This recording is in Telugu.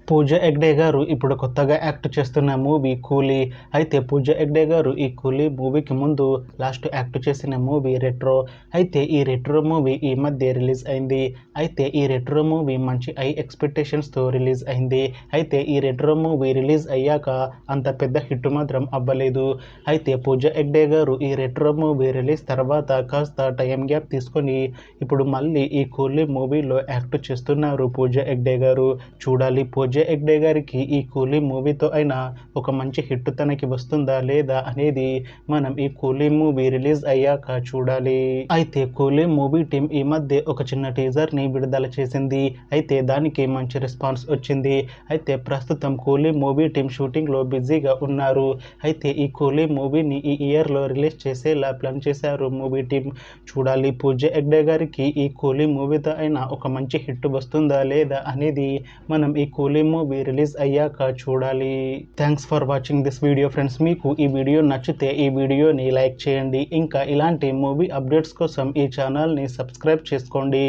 పూజ హెగ్డే గారు ఇప్పుడు కొత్తగా యాక్ట్ చేస్తున్న మూవీ కూలీ. అయితే పూజ హెగ్డే గారు ఈ కూలీ మూవీకి ముందు లాస్ట్ యాక్ట్ చేసిన మూవీ రెట్రో. అయితే ఈ రెట్రో మూవీ ఈ మధ్య రిలీజ్ అయింది. అయితే ఈ రెట్రో మూవీ మంచి హై ఎక్స్పెక్టేషన్స్తో రిలీజ్ అయింది. అయితే ఈ రెట్రో మూవీ రిలీజ్ అయ్యాక అంత పెద్ద హిట్ మాత్రం అవ్వలేదు. అయితే పూజ హెగ్డే గారు ఈ రెట్రో మూవీ రిలీజ్ తర్వాత కాస్త టైం గ్యాప్ తీసుకొని ఇప్పుడు మళ్ళీ ఈ కూలీ మూవీలో యాక్ట్ చేస్తున్నారు పూజ హెగ్డే గారు. చూడాలి పూజ హెగ్డే గారికి ఈ కూలీ మూవీతో అయినా ఒక మంచి హిట్ తనకి వస్తుందా లేదా అనేది మనం ఈ కూలీ మూవీ రిలీజ్ అయ్యాక చూడాలి. అయితే కూలీ మూవీ టీం ఈ మధ్య ఒక చిన్న టీజర్ ని విడుదల చేసింది. అయితే దానికి మంచి రెస్పాన్స్ వచ్చింది. అయితే ప్రస్తుతం కూలీ మూవీ టీం షూటింగ్ లో బిజీగా ఉన్నారు. అయితే ఈ కూలీ మూవీని ఈ ఇయర్ లో రిలీజ్ చేసేలా ప్లాన్ చేశారు మూవీ టీం. చూడాలి పూజ హెగ్డే గారికి ఈ కూలీ మూవీతో అయినా ఒక మంచి హిట్ వస్తుందా లేదా అనేది మనం ఈ కూలీ మూవీ రిలీజ్ అయ్యాక చూడాలి. Thanks for watching this video friends. మీకు ఈ వీడియో నచ్చితే ఈ వీడియోని లైక్ చేయండి. ఇంకా ఇలాంటి మూవీ అప్డేట్స్ కోసం ఈ ఛానల్ని సబ్స్క్రైబ్ చేసుకోండి.